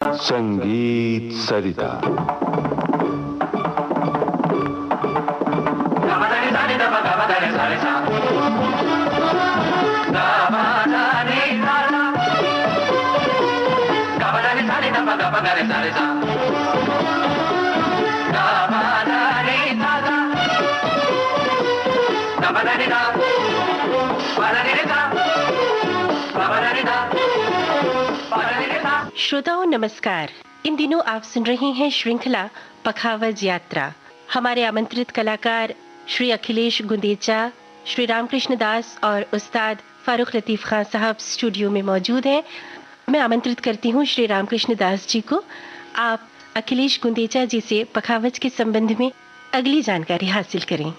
संगीत सरिता। श्रोताओं नमस्कार। इन दिनों आप सुन रहे हैं श्रृंखला पखावज यात्रा। हमारे आमंत्रित कलाकार श्री अखिलेश गुंदेचा, श्री रामकृष्ण दास और उस्ताद फारूक लतीफ खान साहब स्टूडियो में मौजूद हैं। मैं आमंत्रित करती हूँ श्री रामकृष्ण दास जी को। आप अखिलेश गुंदेचा जी से पखावज के संबंध में अगली जानकारी हासिल करें।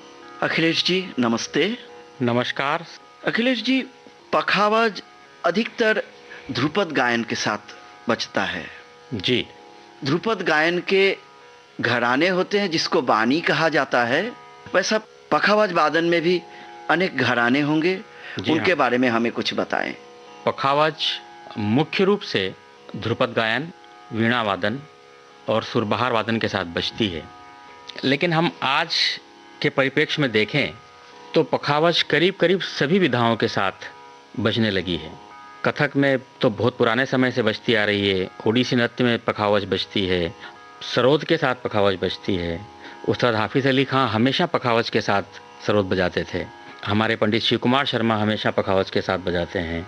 अखिलेश जी नमस्ते। नमस्कार। अखिलेश जी, पखावज अधिकतर ध्रुपद गायन के साथ बजता है जी। ध्रुपद गायन के घराने होते हैं जिसको बानी कहा जाता है। वैसा पखावज वादन में भी अनेक घराने होंगे, उनके बारे में हमें कुछ बताएं। पखावज मुख्य रूप से ध्रुपद गायन, वीणा वादन और सुरबहार वादन के साथ बजती है। लेकिन हम आज के परिप्रेक्ष्य में देखें तो पखावज करीब करीब सभी विधाओं के साथ बजने लगी है। कथक में तो बहुत पुराने समय से बजती आ रही है। ओडिसी नृत्य में पखावज बजती है। सरोद के साथ पखावज बजती है। उस्ताद हाफिज़ अली खां हमेशा पखावज के साथ सरोद बजाते थे। हमारे पंडित शिव कुमार शर्मा हमेशा पखावज के साथ बजाते हैं।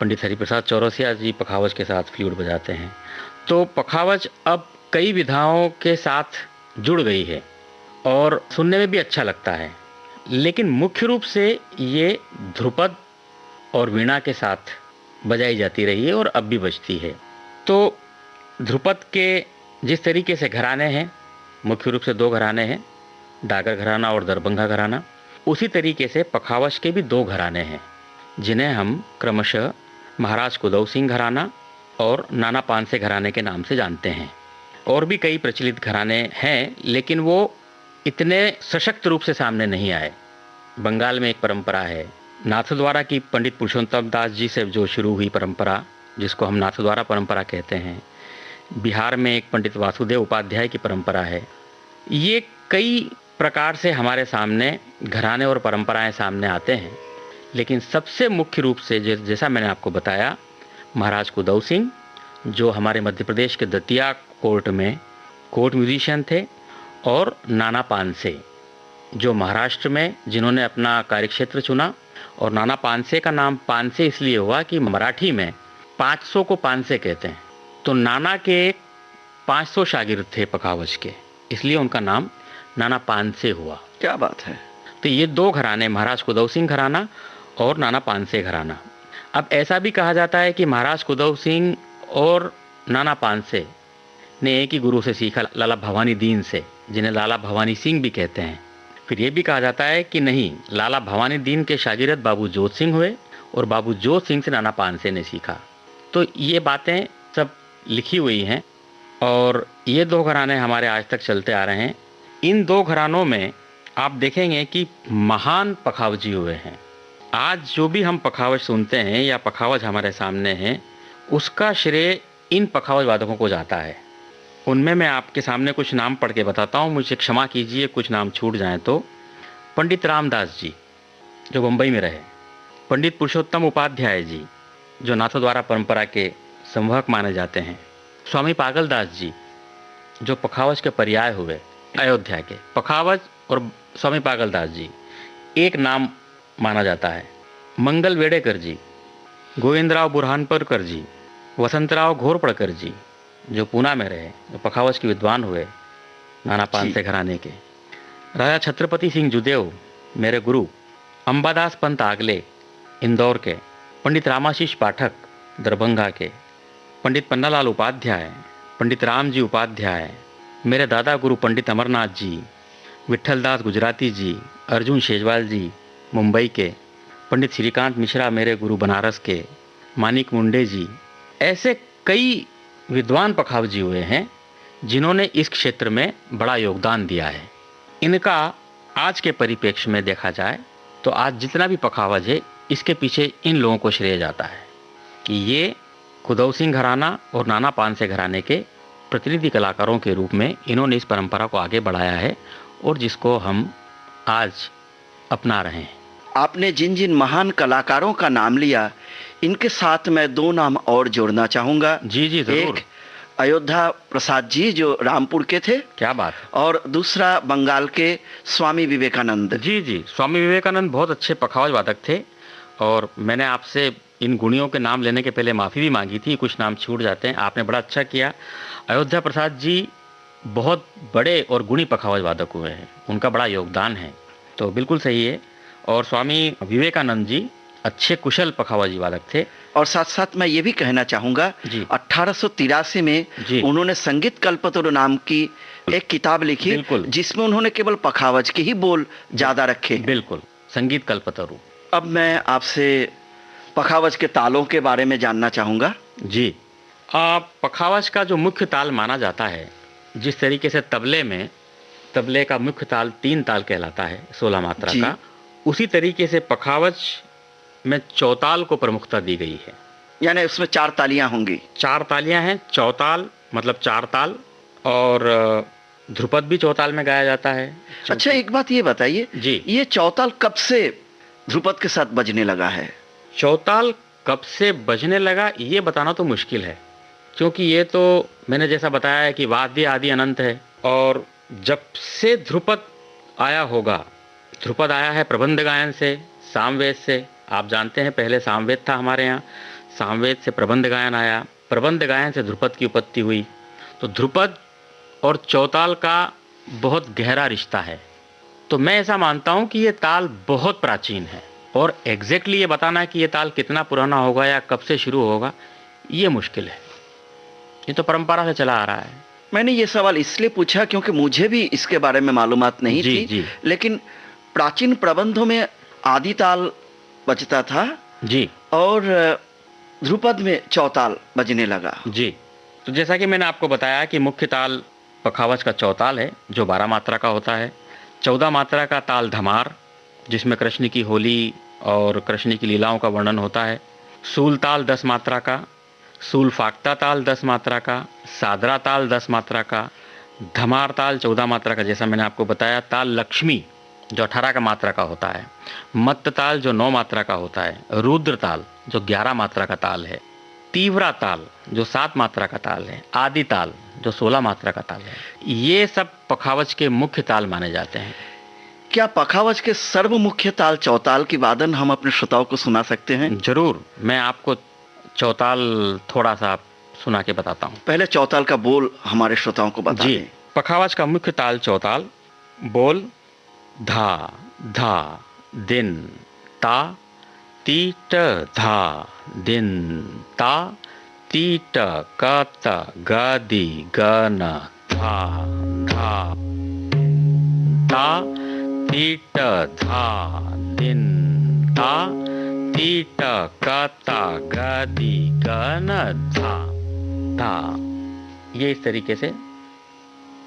पंडित हरिप्रसाद चौरसिया जी पखावज के साथ फ्लूट बजाते हैं। तो पखावज अब कई विधाओं के साथ जुड़ गई है और सुनने में भी अच्छा लगता है। लेकिन मुख्य रूप से ये ध्रुपद और वीणा के साथ बजाई जाती रही है और अब भी बजती है। तो ध्रुपद के जिस तरीके से घराने हैं, मुख्य रूप से दो घराने हैं, डागर घराना और दरभंगा घराना, उसी तरीके से पखावज के भी दो घराने हैं जिन्हें हम क्रमशः महाराज कुदौ सिंह घराना और नाना पानसे घराने के नाम से जानते हैं। और भी कई प्रचलित घराने हैं, लेकिन वो इतने सशक्त रूप से सामने नहीं आए। बंगाल में एक परंपरा है नाथद्वारा की, पंडित पुरुषोत्तम दास जी से जो शुरू हुई परंपरा, जिसको हम नाथद्वारा परंपरा कहते हैं। बिहार में एक पंडित वासुदेव उपाध्याय की परंपरा है। ये कई प्रकार से हमारे सामने घराने और परंपराएं सामने आते हैं। लेकिन सबसे मुख्य रूप से जैसा मैंने आपको बताया, महाराज कुदौ सिंह जो हमारे मध्य प्रदेश के दतिया कोर्ट में कोर्ट म्यूजिशियन थे, और नाना पानसे जो महाराष्ट्र में जिन्होंने अपना कार्यक्षेत्र चुना। और नाना पानसे का नाम पानसे इसलिए हुआ कि मराठी में 500 को पानसे कहते हैं। तो नाना के 500 शागिर्द थे पखावज के, इसलिए उनका नाम नाना पानसे हुआ। क्या बात है। तो ये दो घराने, महाराज कुदौ सिंह घराना और नाना पानसे घराना। अब ऐसा भी कहा जाता है कि महाराज कुदौ सिंह और नाना पानसे ने एक ही गुरु से सीखा, लाला भवानी दीन से, जिन्हें लाला भवानी सिंह भी कहते हैं। फिर ये भी कहा जाता है कि नहीं, लाला भवानी दीन के शागिर्द बाबू जोत सिंह हुए और बाबू जोत सिंह से नाना पानसे ने सीखा। तो ये बातें सब लिखी हुई हैं और ये दो घराने हमारे आज तक चलते आ रहे हैं। इन दो घरानों में आप देखेंगे कि महान पखावजी हुए हैं। आज जो भी हम पखावज सुनते हैं या पखावज हमारे सामने हैं, उसका श्रेय इन पखावज वादकों को जाता है। उनमें मैं आपके सामने कुछ नाम पढ़ के बताता हूँ, मुझे क्षमा कीजिए कुछ नाम छूट जाएं तो। पंडित रामदास जी जो मुंबई में रहे, पंडित पुरुषोत्तम उपाध्याय जी जो नाथद्वारा परंपरा के संवाहक माने जाते हैं, स्वामी पागलदास जी जो पखावज के पर्याय हुए अयोध्या के। पखावज और स्वामी पागलदास जी एक नाम माना जाता है। मंगल वेडेकर जी, गोविंदराव बुरहानपुरकर जी, वसंतराव घोरपड़कर जी जो पूना में रहे, जो पखावज के विद्वान हुए नाना पानसे घराने के। राजा छत्रपति सिंह जुदेव मेरे गुरु, अंबादास पंत आगले इंदौर के, पंडित रामाशीष पाठक दरभंगा के, पंडित पन्नालाल उपाध्याय, पंडित राम जी उपाध्याय, मेरे दादा गुरु पंडित अमरनाथ जी, विट्ठलदास गुजराती जी, अर्जुन शेजवाल जी मुंबई के, पंडित श्रीकांत मिश्रा मेरे गुरु बनारस के, मानिक मुंडे जी। ऐसे कई विद्वान पखावजी हुए हैं जिन्होंने इस क्षेत्र में बड़ा योगदान दिया है। इनका आज के परिप्रेक्ष्य में देखा जाए तो आज जितना भी पखावज है, इसके पीछे इन लोगों को श्रेय जाता है कि ये कुदौ सिंह घराना और नाना पानसे घराने के प्रतिनिधि कलाकारों के रूप में इन्होंने इस परंपरा को आगे बढ़ाया है और जिसको हम आज अपना रहे हैं। आपने जिन जिन महान कलाकारों का नाम लिया, इनके साथ मैं 2 नाम और जोड़ना चाहूँगा। जी जी जरूर। एक अयोध्या प्रसाद जी जो रामपुर के थे, क्या बात। और दूसरा बंगाल के स्वामी विवेकानंद। जी जी, स्वामी विवेकानंद बहुत अच्छे पखावज वादक थे और मैंने आपसे इन गुणियों के नाम लेने के पहले माफ़ी भी मांगी थी, कुछ नाम छूट जाते हैं, आपने बड़ा अच्छा किया। अयोध्या प्रसाद जी बहुत बड़े और गुणी पखावज वादक हुए हैं, उनका बड़ा योगदान है, तो बिल्कुल सही है। और स्वामी विवेकानंद जी अच्छे कुशल पखावजी वादक थे। और साथ साथ मैं ये भी कहना चाहूँगा, 1883 में उन्होंने संगीत कल्पतरु नाम की एक किताब लिखी, जिसमें उन्होंने केवल पखावज के ही बोल ज़्यादा रखे। बिल्कुल, संगीत कल्पतरु। अब मैं आपसे पखावज के तालों के बारे में जानना चाहूँगा। जी, पखावज का जो मुख्य ताल माना जाता है, जिस तरीके से तबले का मुख्य ताल 3 ताल कहलाता है 16 मात्रा का, उसी तरीके से पखावज में चौताल को प्रमुखता दी गई है। यानी उसमें 4 तालियां होंगी। 4 तालियां हैं। चौताल मतलब 4 ताल, और ध्रुपद भी चौताल में गाया जाता है। अच्छा, एक बात ये बताइए जी, ये चौताल कब से ध्रुपद के साथ बजने लगा है? चौताल कब से बजने लगा ये बताना तो मुश्किल है, क्योंकि ये तो मैंने जैसा बताया है कि वाद्य आदि अनंत है, और जब से ध्रुपद आया होगा, ध्रुपद आया है प्रबंध गायन से, सामवेद से। आप जानते हैं पहले सामवेद था हमारे यहाँ, सामवेद से प्रबंध गायन आया, प्रबंध गायन से ध्रुपद की उत्पत्ति हुई। तो ध्रुपद और चौताल का बहुत गहरा रिश्ता है। तो मैं ऐसा मानता हूँ कि ये ताल बहुत प्राचीन है, और एग्जैक्टली ये बताना कि ये ताल कितना पुराना होगा या कब से शुरू होगा ये मुश्किल है, ये तो परंपरा से चला आ रहा है। मैंने ये सवाल इसलिए पूछा क्योंकि मुझे भी इसके बारे में मालूमात नहीं थी। लेकिन प्राचीन प्रबंधों में आदि ताल बजता था जी, और ध्रुपद में चौताल बजने लगा जी। तो जैसा कि मैंने आपको बताया कि मुख्य ताल पखावज का चौताल है जो 12 मात्रा का होता है। 14 मात्रा का ताल धमार, जिसमें कृष्ण की होली और कृष्ण की लीलाओं का वर्णन होता है। सूल ताल 10 मात्रा का, सूल फाक्ता ताल 10 मात्रा का, सादरा ताल 10 मात्रा का, धमार ताल 14 मात्रा का, जैसा मैंने आपको बताया। ताल लक्ष्मी जो 18 का मात्रा का होता है, मत्त ताल जो 9 मात्रा का होता है, रुद्र ताल जो 11 मात्रा का ताल है, तीव्रा ताल जो 7 मात्रा का ताल है, आदि ताल जो 16 मात्रा का ताल है। ये सब पखावज के मुख्य ताल माने जाते हैं। क्या पखावज के सर्व मुख्य ताल चौताल की वादन हम अपने श्रोताओं को सुना सकते हैं? जरूर, मैं आपको चौताल थोड़ा सा सुना के बताता हूँ। पहले चौताल का बोल हमारे श्रोताओं को बता दें। पखावज का मुख्य ताल चौताल। बोल: धा धा दिन ता तीट धा दिन ता तीट कत गदि गन धा धा ता तीट धा दिन ता तीट कत गदि गन धा धा। ये इस तरीके से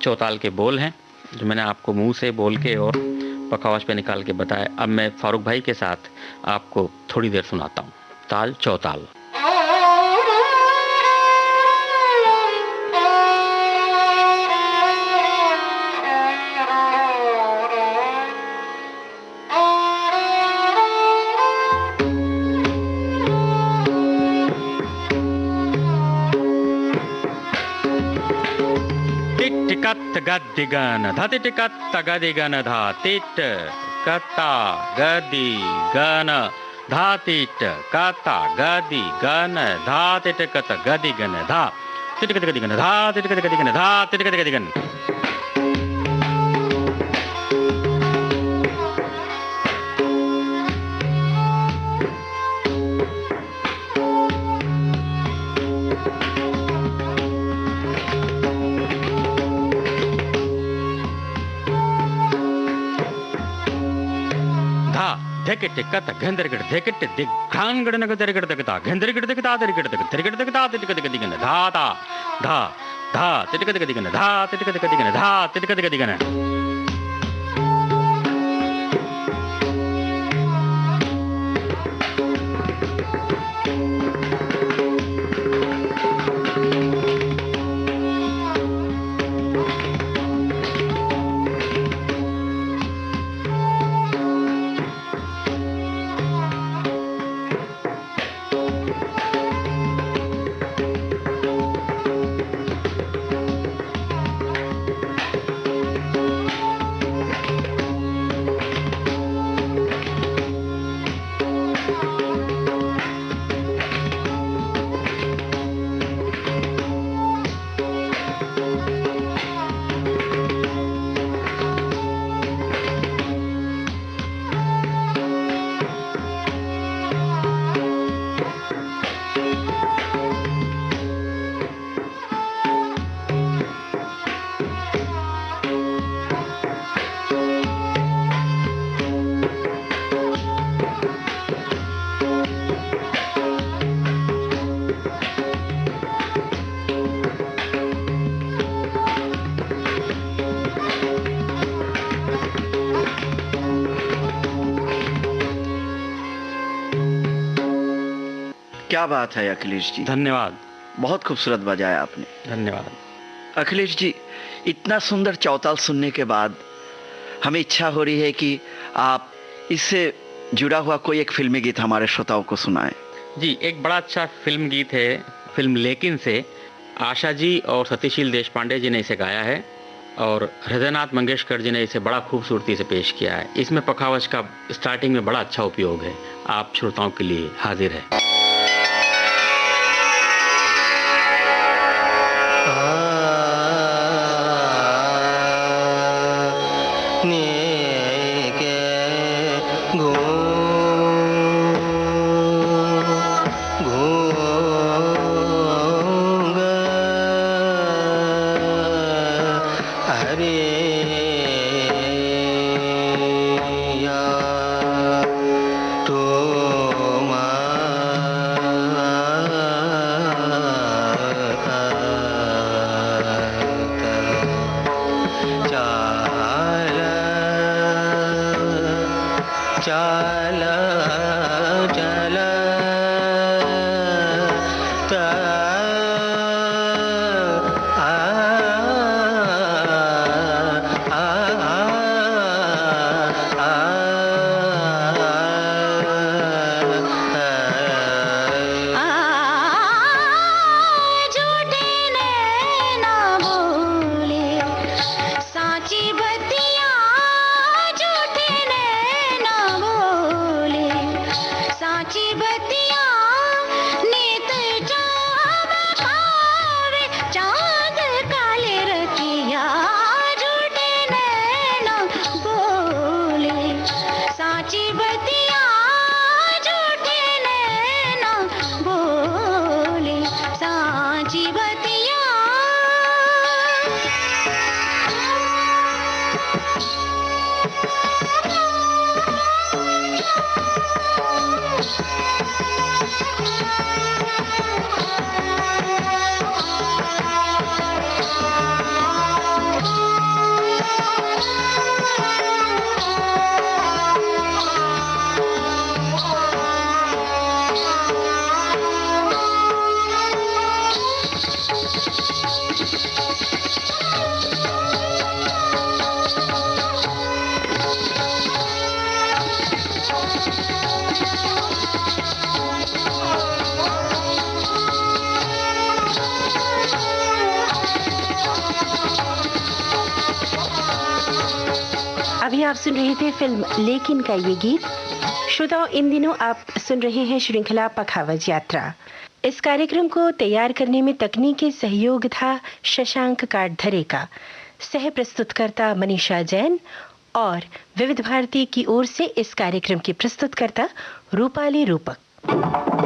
चौताल के बोल हैं जो मैंने आपको मुंह से बोल के और पखावज पे निकाल के बताया। अब मैं फारूक भाई के साथ आपको थोड़ी देर सुनाता हूँ। ताल चौताल। टिकट गदिगन धति टिकट गदिगन धा तिट कता गदि गन धा तिट कता गदि गन धा तिट कत गदि गन धा तिट कत गदि गन धा तिट कत गदि गन धा तिट कत गदि गन। ಧೆಕೆಟ್ ಕತ ಗಂದರಗಡ ಧೆಕೆಟ್ ದಿಗ್ ಘಾಂಗಡ ನಗ ದರಗಡ ದಗತ ಗಂದರಗಡ ದಗತ ದರಗಡ ದಗ ದರಗಡ ದಗತ ತಿಟಕ ದಗದಿಗನ ಧಾತಾ ಧಾ ಧಾ ತಿಟಕ ದಗದಿಗನ ಧಾ ತಿಟಕ ದಗದಿಗನ ಧಾ ತಿಟಕ ದಗದಿಗನ। क्या बात है अखिलेश जी, धन्यवाद। बहुत खूबसूरत बजाया आपने। धन्यवाद अखिलेश जी, इतना सुंदर चौताल सुनने के बाद हमें इच्छा हो रही है कि आप इससे जुड़ा हुआ कोई एक फिल्मी गीत हमारे श्रोताओं को सुनाएं। जी। एक बड़ा अच्छा फिल्म गीत है, फिल्म लेकिन से आशा जी और सतीशील देशपांडे जी ने इसे गाया है और हृदयनाथ मंगेशकर जी ने इसे बड़ा खूबसूरती से पेश किया है। इसमें पखावज का स्टार्टिंग में बड़ा अच्छा उपयोग है। आप श्रोताओं के लिए हाजिर है। अभी आप सुन रहे थे फिल्म लेकिन का ये गीत। श्रोताओं, इन दिनों आप सुन रहे हैं श्रृंखला पखावज यात्रा। इस कार्यक्रम को तैयार करने में तकनीकी सहयोग था शशांक काटधरे का, सह प्रस्तुतकर्ता मनीषा जैन और विविध भारती की ओर से इस कार्यक्रम की प्रस्तुतकर्ता रूपाली रूपक।